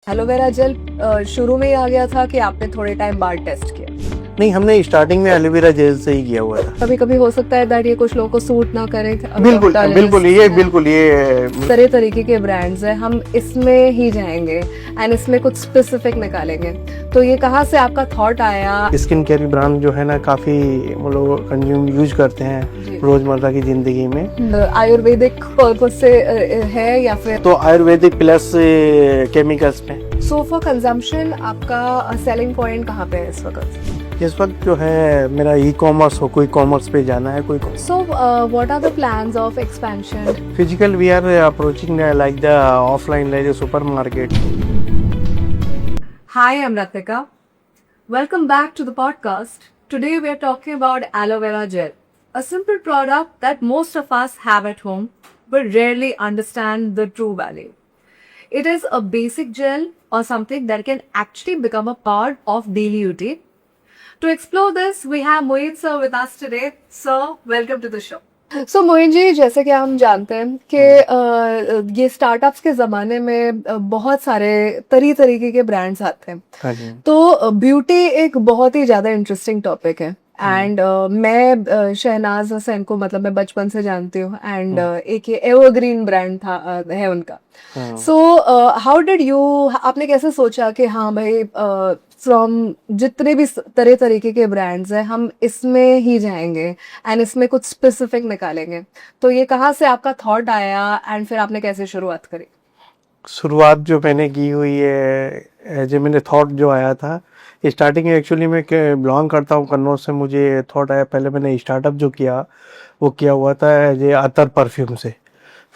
Aloe vera gel शुरू में ही आ गया था कि आपने थोड़े टाइम बाद टेस्ट किया? नहीं, हमने स्टार्टिंग में एलोवेरा जेल से ही किया हुआ था। कभी कभी हो सकता है दैट ये कुछ लोगों को सूट ना करे। बिल्कुल बिल्कुल ये तरह तरीके के ब्रांड्स हैं, हम इसमें ही जाएंगे एंड इसमें कुछ स्पेसिफिक निकालेंगे। तो ये कहाँ से आपका थॉट आया? स्किन केयर ब्रांड जो है ना काफी लोग कंज्यूम यूज करते हैं रोजमर्रा की जिंदगी में। आयुर्वेदिक पर्पस से है या फिर तो आयुर्वेदिक प्लस केमिकल्स में। सो फॉर कंजम्पशन आपका सेलिंग पॉइंट कहाँ पे है इस वक्त? इस वक्त जो है मेरा ई कॉमर्स हो, कोई कॉमर्स पे जाना है कोई। So what are the plans of expansion? Physical we are approaching like the offline like the supermarket. Hi, I'm Ratika. Welcome back to the podcast. Today we are talking about aloe vera gel, a simple product that most of us have at home but rarely understand the true value. It is a basic gel or something that can actually become a part of daily routine. To explore this, we have Mohit sir with us today. Sir, welcome to the show. So Mohit ji, जैसे कि हम जानते हैं कि ये startups के ज़माने में बहुत सारे तरीके के ब्रांड्स आते हैं। हाँ जी। तो ब्यूटी एक बहुत ही ज़्यादा इंटरेस्टिंग टॉपिक है एंड मैं शहनाज हुसैन को मतलब मैं बचपन से जानती हूँ एंड एक ये एवरग्रीन ब्रांड था है उनका। सो हाउ डिड यू, आपने कैसे सोचा कि हाँ भाई फ्रॉम जितने भी तरह तरीके के ब्रांड्स हैं हम इसमें ही जाएंगे एंड इसमें कुछ स्पेसिफिक निकालेंगे? तो ये कहाँ से आपका थॉट आया एंड फिर आपने कैसे शुरुआत करी? शुरुआत जो मैंने की हुई है जो मैंने थॉट जो आया था स्टार्टिंग में, एक्चुअली मैं बिलोंग करता हूँ कन्नौज से। मुझे थॉट आया, पहले मैंने स्टार्टअप जो किया वो किया हुआ था ये अतर परफ्यूम से।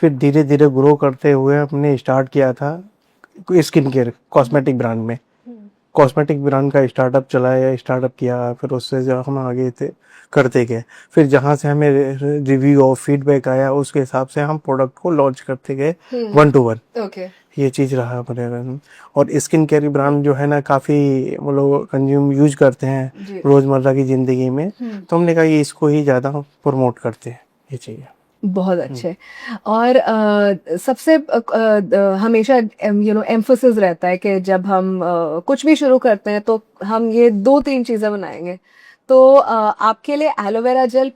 फिर धीरे धीरे ग्रो करते हुए हमने स्टार्ट किया था स्किन केयर कॉस्मेटिक ब्रांड में। कॉस्मेटिक ब्रांड का स्टार्टअप किया, फिर उससे जो हम आगे थे करते गए। फिर जहाँ से हमें रिव्यू और फीडबैक आया उसके हिसाब से हम प्रोडक्ट को लॉन्च करते गए 1 to 1। ओके, ये चीज़ रहा हमारे। और स्किन केयर ब्रांड जो है ना काफ़ी वो लोग कंज्यूम यूज करते हैं रोज़मर्रा की ज़िंदगी में। तो हमने कहा ये इसको ही ज़्यादा प्रमोट करते हैं, ये चाहिए। बहुत अच्छे। और सबसे हमेशा एम्फोसिस रहता है कि जब हम कुछ भी शुरू करते हैं तो हम ये 2-3 चीज़ें बनाएंगे। तो आपके लिए एलोवेरा जेल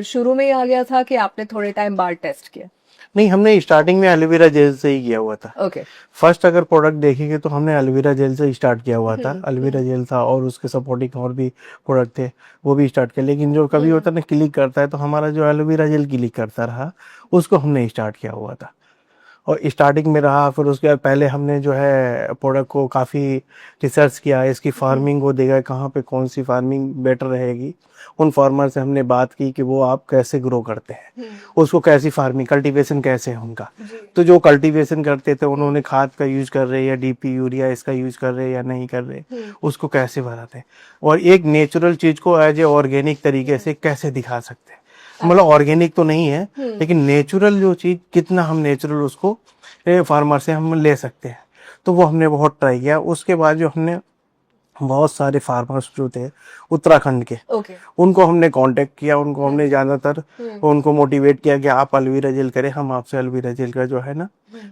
शुरू में ही आ गया था कि आपने थोड़े टाइम बाद टेस्ट किया? नहीं, हमने स्टार्टिंग में एलोवेरा जेल से ही किया हुआ था। ओके। फर्स्ट अगर प्रोडक्ट देखेंगे तो हमने एलोवेरा जेल से स्टार्ट किया हुआ था। एलोवेरा जेल था और उसके सपोर्टिंग और भी प्रोडक्ट थे, वो भी स्टार्ट किया। लेकिन जो कभी होता है ना क्लिक करता है, तो हमारा जो एलोवेरा जेल क्लिक करता रहा उसको हमने स्टार्ट किया हुआ था और स्टार्टिंग में रहा। फिर उसके बाद पहले हमने जो है प्रोडक्ट को काफ़ी रिसर्च किया, इसकी फार्मिंग को देखा कहाँ पे कौन सी फार्मिंग बेटर रहेगी। उन फार्मर से हमने बात की कि वो आप कैसे ग्रो करते हैं, उसको कैसी फार्मिंग कल्टीवेशन कैसे है उनका। तो जो कल्टीवेशन करते थे उन्होंने खाद का यूज कर रहे हैं या डीपी यूरिया इसका यूज कर रहे हैं या नहीं कर रहे, उसको कैसे बनाते हैं और एक नेचुरल चीज को एज ए ऑर्गेनिक तरीके से कैसे दिखा सकते हैं। मतलब ऑर्गेनिक तो नहीं है लेकिन नेचुरल जो चीज कितना हम नेचुरल उसको फार्मर से हम ले सकते हैं, तो वो हमने बहुत ट्राई किया। उसके बाद जो हमने बहुत सारे फार्मर्स जो थे उत्तराखंड के उनको हमने कांटेक्ट किया, उनको हमने ज़्यादातर उनको मोटिवेट किया कि आप एलोवेरा जेल करें, हम आपसे एलोवेरा जेल का जो है ना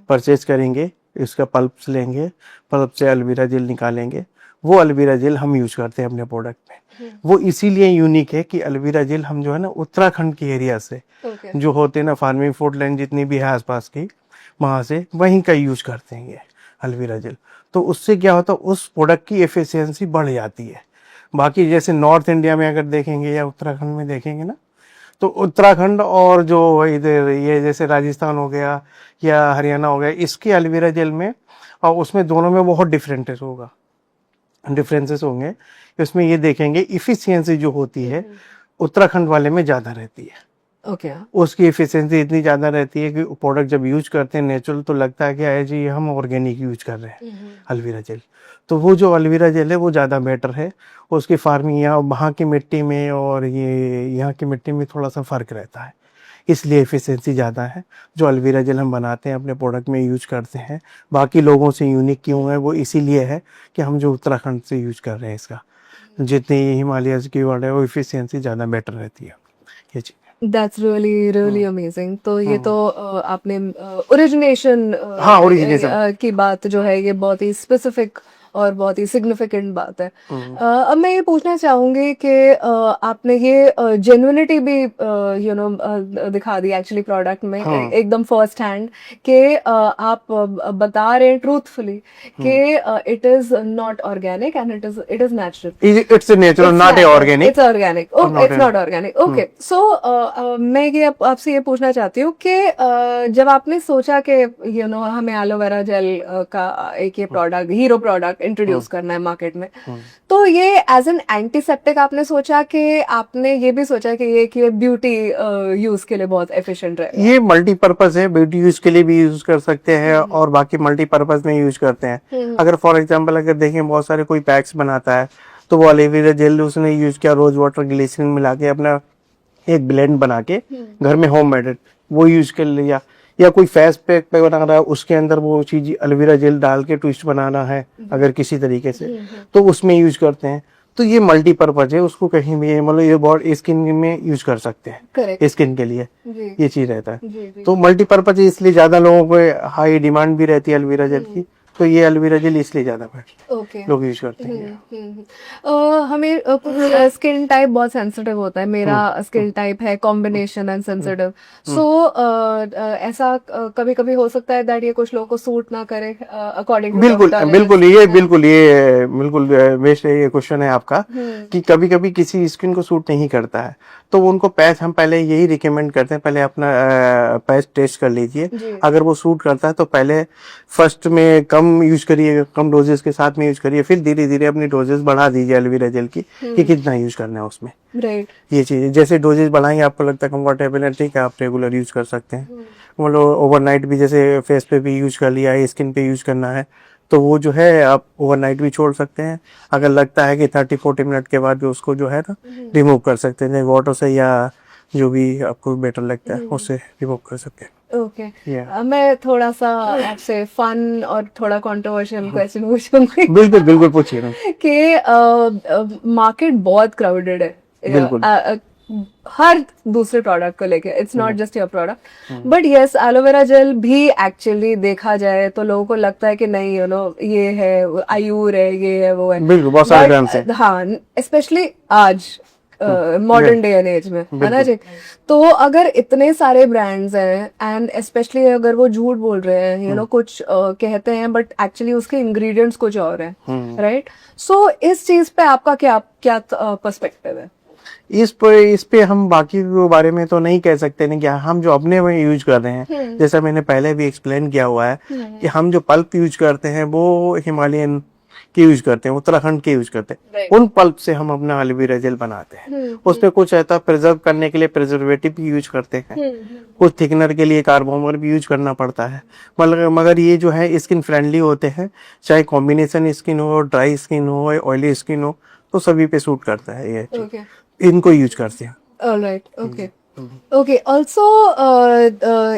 परचेज करेंगे, इसका पल्प लेंगे, पल्प से एलोवेरा जेल निकालेंगे। वो एलोवेरा जेल हम यूज करते हैं अपने प्रोडक्ट में। वो इसीलिए यूनिक है कि एलोवेरा जेल हम जो है ना उत्तराखंड के एरिया से जो होते हैं ना फार्मिंग फुटलैंड जितनी भी है आसपास की, वहाँ से वहीं का यूज करते हैं ये एलोवेरा जेल। तो उससे क्या होता है उस प्रोडक्ट की एफिशिएंसी बढ़ जाती है। बाकी जैसे नॉर्थ इंडिया में अगर देखेंगे या उत्तराखंड में देखेंगे ना, तो उत्तराखंड और जो इधर ये जैसे राजस्थान हो गया या हरियाणा हो गया, इसके एलोवेरा जेल में और उसमें दोनों में बहुत डिफरेंसेस होंगे। इसमें ये देखेंगे इफिशियंसी जो होती है उत्तराखंड वाले में ज़्यादा रहती है। ओके। उसकी एफिशिएंसी इतनी ज़्यादा रहती है कि प्रोडक्ट जब यूज करते हैं नेचुरल तो लगता है कि है जी हम ऑर्गेनिक यूज कर रहे हैं एलोवेरा जेल। तो वो जो एलोवेरा जेल है वो ज़्यादा बेटर है। उसकी फार्मिंग यहाँ वहाँ की मिट्टी में और ये यहाँ की मिट्टी में थोड़ा सा फ़र्क रहता है, इसलिए एफिशिएंसी ज़्यादा है। जो एलोवेरा जेल हम बनाते हैं अपने प्रोडक्ट में यूज करते हैं, बाकी लोगों से यूनिक क्यों है वो इसीलिए है कि हम जो उत्तराखंड से यूज कर रहे हैं इसका जितनी हिमालय की वर्ड है वो एफिशिएंसी ज़्यादा बेटर रहती है, ये चीज़। That's really really amazing. तो ये तो आपने ओरिजिनेशन हाँ, origination। की बात जो है ये बहुत ही स्पेसिफिक और बहुत ही सिग्निफिकेंट बात है। अब मैं ये पूछना चाहूंगी कि आपने ये जेन्युइनिटी भी दिखा दी एक्चुअली प्रोडक्ट में हाँ। एकदम फर्स्ट हैंड कि आप बता रहे हैं ट्रूथफुली कि it is not organic and it is natural. It's natural, not a organic. It's organic, और not it's not organic. Okay, so मैं ये आपसे ये पूछना चाहती हूँ कि जब आपने सोचा कि हमें एलोवेरा जेल का एक ये प्रोडक्ट, हीरो प्रोडक्ट इंट्रोड्यूस करना है मार्केट में, तो ये एज एन एंटीसेप्टिक आपने सोचा कि आपने ये भी सोचा कि ये ब्यूटी यूज के लिए बहुत एफिशिएंट रहेगा? ये मल्टीपर्पज है, ब्यूटी यूज के लिए भी यूज कर सकते हैं और बाकी मल्टीपर्पज में यूज करते हैं। अगर फॉर एग्जांपल अगर देखें, बहुत सारे कोई पैक्स बनाता है तो वो एलोवेरा जेल उसने यूज किया, रोज वाटर ग्लिसरीन मिला के अपना एक ब्लेंड बना के घर में होम मेड वो यूज कर लिया, या कोई फेस पैक पे बना रहा है उसके अंदर वो चीज एलोवेरा जेल डाल के ट्विस्ट बनाना है अगर किसी तरीके से, तो उसमें यूज करते हैं। तो ये मल्टीपर्पज है, उसको कहीं भी मतलब ये बॉडी स्किन में यूज कर सकते हैं, करेक्ट स्किन के लिए जी ये चीज रहता है। जी जी। तो मल्टीपर्पज इसलिए ज्यादा लोगों को हाई डिमांड भी रहती है एलोवेरा जेल की, तो ये एलोवेरा जेल इसलिए ज्यादा ओके लोग यूज करते हैं। हमें स्किन टाइप बहुत सेंसिटिव होता है, मेरा स्किन टाइप है कॉम्बिनेशन एंड सेंसिटिव। सो ऐसा कभी कभी हो सकता है दैट ये कुछ लोगों को सूट ना करे अकॉर्डिंग बिल्कुल बिल्कुल बेस्ट ये क्वेश्चन है आपका कि कभी कभी किसी स्किन को सूट नहीं करता है, तो उनको पैच हम पहले यही रिकमेंड करते हैं, पहले अपना पैच टेस्ट कर लीजिए। अगर वो सूट करता है तो पहले फर्स्ट में कम यूज करिए, कम डोजेस के साथ में यूज करिए, फिर धीरे धीरे अपनी डोजेस बढ़ा दीजिए एलोवेरा जेल की कि कितना यूज करना है उसमें। राइट, ये चीज जैसे डोजेस बढ़ाएंगे आपको लगता है कंफर्टेबल है, ठीक है, आप रेगुलर यूज कर सकते हैं। मतलब ओवरनाइट भी जैसे फेस पे भी यूज कर लिया, स्किन पे यूज करना है तो वो जो है आप ओवरनाइट भी छोड़ सकते हैं। अगर लगता है कि 30-40 मिनट के बाद भी उसको जो है ना रिमूव कर सकते हैं वाटर से, या जो भी आपको बेटर लगता है उससे रिमूव कर सकते हैं। ओके। मैं थोड़ा सा आपसे फन और थोड़ा कंट्रोवर्शियल क्वेश्चन पूछूंगी बिल्कुल बिल्कुल पूछिए ना। कि मार्केट बहुत क्राउडेड है बिल्कुल। हर दूसरे प्रोडक्ट को लेके, it's not just your product, but yes aloe vera gel भी एक्चुअली देखा जाए तो लोगों को लगता है कि नहीं ये है आयुर है, ये है वो है, बिल्कुल बहुत सारे ब्रांड्स हैं। हाँ, स्पेशली आज मॉडर्न डे एंड एज में, है ना जी। तो अगर इतने सारे ब्रांड्स हैं एंड स्पेशली अगर वो झूठ बोल रहे हैं, कुछ कहते हैं बट एक्चुअली उसके इंग्रेडिएंट्स कुछ और हैं, राइट? सो इस चीज पे आपका क्या क्या पर्सपेक्टिव है? इस पे हम बाकी के बारे में तो नहीं कह सकते ना, क्या हम जो अपने में यूज कर रहे हैं, जैसा मैंने पहले भी एक्सप्लेन किया हुआ है कि हम जो पल्प यूज करते हैं वो हिमालयन के यूज करते हैं, उत्तराखंड के यूज करते हैं, उन पल्प से हम अपना एलोवेरा जेल बनाते हैं। उसमें कुछ ऐसा प्रिजर्व करने के लिए प्रिजर्वेटिव भी यूज करते हैं, कुछ थिकनर के लिए कार्बोमर भी यूज करना पड़ता है, मगर ये जो है स्किन फ्रेंडली होते हैं, चाहे कॉम्बिनेशन स्किन हो, ड्राई स्किन हो, ऑयली स्किन हो, तो सभी पे सूट करता है ये इनको यूज करते हैं। Alright, okay okay. ऑल्सो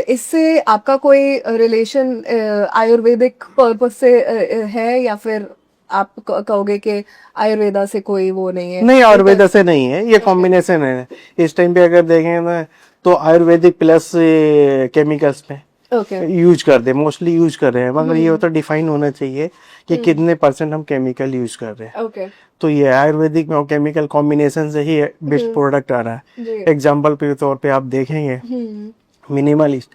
इससे आपका कोई रिलेशन आयुर्वेदिक पर्पस से है, या फिर आप कहोगे कि आयुर्वेदा से कोई वो नहीं है? नहीं, आयुर्वेदा से नहीं है, ये कॉम्बिनेशन है। इस टाइम पे अगर देखें ना तो आयुर्वेदिक प्लस केमिकल्स पे यूज कर दे, मोस्टली यूज कर रहे हैं, मगर ये होता डिफाइन होना चाहिए कि कितने % हम केमिकल यूज कर रहे हैं। तो ये आयुर्वेदिक में और केमिकल कॉम्बिनेशन से ही बेस्ट प्रोडक्ट आ रहा है। एग्जाम्पल के तौर पे आप देखेंगे मिनिमलिस्ट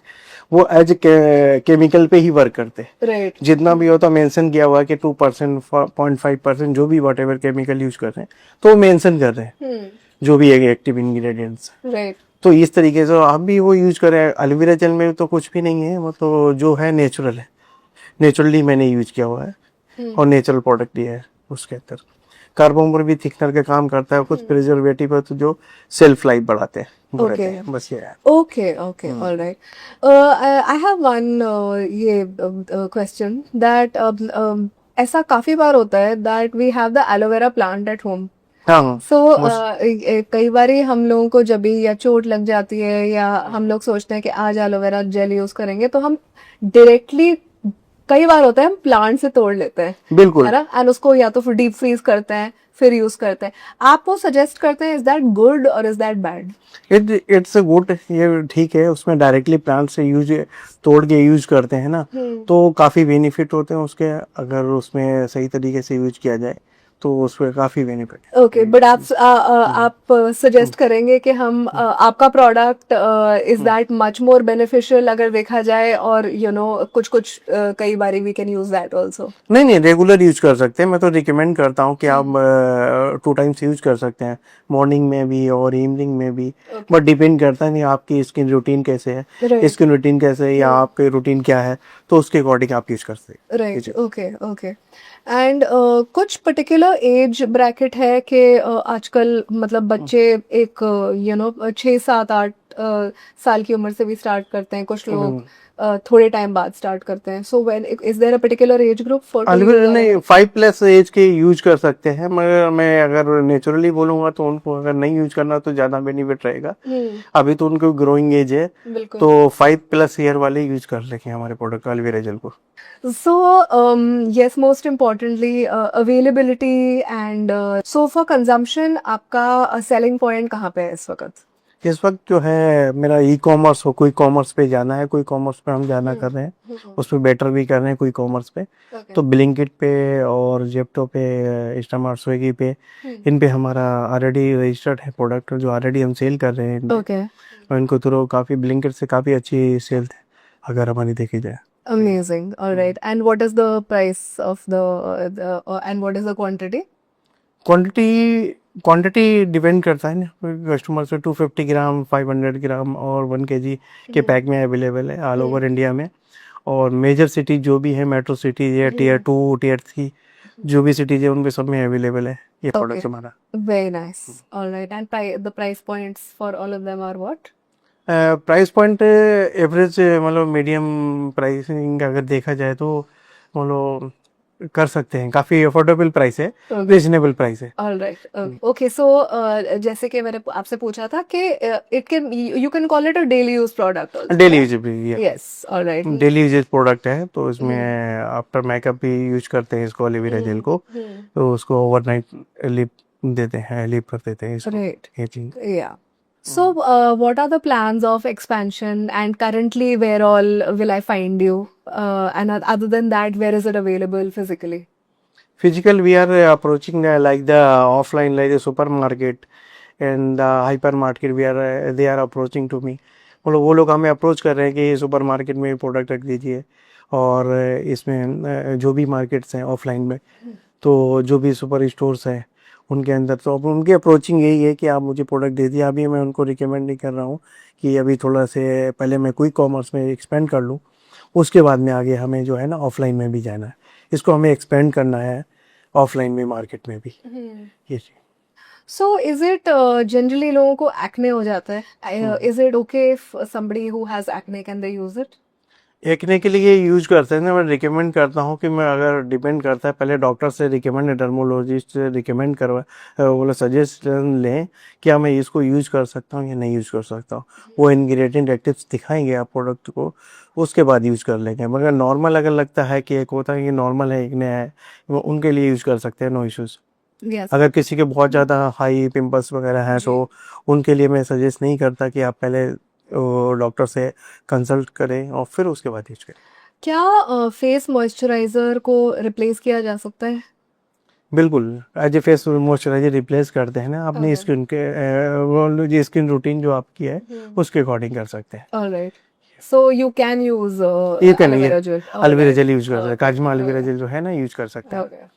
वो एज केमिकल पे ही वर्क करते हैं, जितना भी होता मेंशन किया हुआ है कि 2%, 0.5% जो भी वट एवर केमिकल यूज कर रहे हैं तो वो मेंशन कर रहे हैं जो भी एक्टिव इंग्रेडिएंट्स। तो इस तरीके से आप भी वो यूज करें। एलोवेरा जेल में तो कुछ भी नहीं है, वो तो जो है नेचुरल है, नेचुरली मैंने यूज किया हुआ है और नेचुरल प्रोडक्ट ही है। उसके अंदर कार्बोमर भी थिकनर का काम करता है, कुछ प्रिजर्वेटिव है तो जो सेल्फ लाइफ बढ़ाते हैं। बस ये है। Okay okay, alright. I have one ये क्वेश्चन दैट ऐसा काफी बार होता है that we have the aloe vera plant at home. So कई बार हम लोगों को जब भी या चोट लग जाती है या हम लोग सोचते हैं कि आज एलोवेरा जेल यूज करेंगे, तो हम डायरेक्टली कई बार होता है हम प्लांट से तोड़ लेते हैं, बिल्कुल है ना, एंड उसको या तो फिर डीप फ्रीज करते हैं फिर यूज करते हैं, आप वो सजेस्ट करते हैं, इज दैट गुड और is that bad? It's a good, ये ठीक है। उसमें डायरेक्टली प्लांट से यूज तोड़ के यूज करते हैं ना, तो काफ़ी बेनिफिट होते हैं उसके, अगर उसमें सही तरीके से यूज किया जाए तो उसमें काफ़ी बेनिफिट। ओके, बट आप सजेस्ट करेंगे कि हम आपका product is that much more beneficial अगर देखा जाए, और कुछ कुछ कई बारी we can use that also? नहीं नहीं, रेगुलर यूज कर सकते हैं। मैं तो रिकमेंड करता हूँ कि आप 2 टाइम्स यूज कर सकते हैं, मॉर्निंग में भी और इवनिंग में भी। बट डिपेंड करता है नहीं आपकी स्किन रूटीन कैसे है, Right. स्किन रूटीन कैसे है या आपके रूटीन क्या है, तो उसके अकॉर्डिंग आप यूज कर सकते हैं। Right, okay okay. एंड कुछ पर्टिकुलर एज ब्रैकेट है कि आजकल मतलब बच्चे एक 6 7 8 साल की उम्र से भी स्टार्ट करते हैं, कुछ लोग थोड़े टाइम बाद स्टार्ट करते हैं, so when is there a particular age group for aloe vera नहीं, 5+ एज के यूज कर सकते हैं, मगर मैं अगर नेचुरली बोलूंगा तो उनको अगर नहीं यूज करना तो ज्यादा बेनिफिट रहेगा। अभी तो उनको ग्रोइंग एज है, बिल्कुल। तो 5+ ईयर वाले यूज कर लेंगे हमारे प्रोडक्ट अल्वेरा जेल को। So, yes, most importantly, availability and so for consumption, आपका selling point कहाँ पे है इस वक्त? इस वक्त जो है मेरा ई कॉमर्स हो, कोई कॉमर्स पे जाना है, कोई कॉमर्स पे हम जाना कर रहे हैं, उस पर बेटर भी कर रहे हैं कोई कॉमर्स पे, Okay. तो ब्लिंकिट पे और जेप्टो पे, इंस्टामार्ट, स्विगी पे, इन पे हमारा ऑलरेडी रजिस्टर्ड है प्रोडक्ट, जो ऑलरेडी हम सेल कर रहे हैं इन पे। Okay. और इनको थ्रू काफ़ी ब्लिंकिट से काफ़ी अच्छी सेल है अगर हमारी देखी जाए। Amazing. All right. And what is the price of and what is the quantity? Quantity depend करता है ना कस्टमर से। 250 ग्राम, 500 ग्राम और 1 kg के पैक में अवेलेबल है ऑल ओवर इंडिया में। और मेजर सिटी जो भी है, मेट्रो सिटी या टीयर 2 टीयर 3 जो भी सिटीज है उनपे सब में अवेलेबल है ये प्रोडक्ट Okay. हमारा। Very nice. All right. And the price points for all of them are what? Price point average, मतलब मीडियम प्राइसिंग अगर देखा जाए तो मतलब कर सकते हैं, काफ़ी अफोर्डेबल प्राइस है, रीजनेबल प्राइस है। All right. Okay. So, जैसे कि मैंने आपसे पूछा था कि it can you can call it a daily use product also. Daily use भी, Yes. All right. Daily usages product है, तो इसमें आफ्टर मेकअप भी यूज करते हैं इसको, एलोवेरा जेल को, तो उसको ओवरनाइट लिप देते हैं, लिप कर देते हैं इसको, Right. ये चीज। Yeah. So, what are the plans of expansion? And currently, where all will I find you? And other than that, where is it available physically? Physical, we are approaching like the offline, like the supermarket and the hypermarket. They are approaching to me. मतलब वो लोग हमें approach कर रहे हैं कि supermarket में product रख दीजिए, और इसमें जो भी मार्केट्स हैं ऑफलाइन में, तो जो भी सुपर स्टोर्स हैं उनके अंदर, तो अब उनकी अप्रोचिंग यही है कि आप मुझे प्रोडक्ट दे दिए। अभी मैं उनको रिकमेंड नहीं कर रहा हूँ कि अभी थोड़ा से पहले मैं क्विक कॉमर्स में एक्सपेंड कर लूँ, उसके बाद में आगे हमें जो है ना ऑफलाइन में भी जाना है, इसको हमें एक्सपेंड करना है ऑफलाइन में, मार्केट में भी ये चीज़। So, is it generally लोगों को acne हो जाता है? Is it okay if somebody who has acne can they use it? Acne के लिए यूज करते हैं ना, मैं रिकमेंड करता हूँ कि मैं, अगर डिपेंड करता है, पहले डॉक्टर से रिकमेंड, डर्मोलॉजिस्ट से रिकमेंड करवा, बोला सजेशन लें क्या मैं इसको यूज कर सकता हूँ या नहीं यूज कर सकता हूँ। वो इंग्रेडिएंट एक्टिव्स दिखाएंगे आप प्रोडक्ट को, उसके बाद यूज कर लेंगे। मगर नॉर्मल अगर लगता है कि एक होता है कि नॉर्मल है, एक्ने है, वो उनके लिए यूज कर सकते हैं, नो इश्यूज। Yes. अगर किसी के बहुत ज़्यादा हाई पिंपल्स वगैरह हैं तो उनके लिए मैं सजेस्ट नहीं करता कि आप पहले डॉक्टर से कंसल्ट करें और फिर उसके बाद यूज करें। क्या फेस मॉइस्चराइजर को रिप्लेस किया जा सकता है? बिल्कुल, as a face moisturiser replace करते हैं ना, अपनी स्किन के जो स्किन रूटीन जो आपकी है उसके अकॉर्डिंग कर सकते हैं। All right. So you can use ये aloe vera gel. All aloe vera right. Gel use कर सकते हैं, काजमा एलोवेरा जेल जो है ना यूज कर सकते हैं। Okay.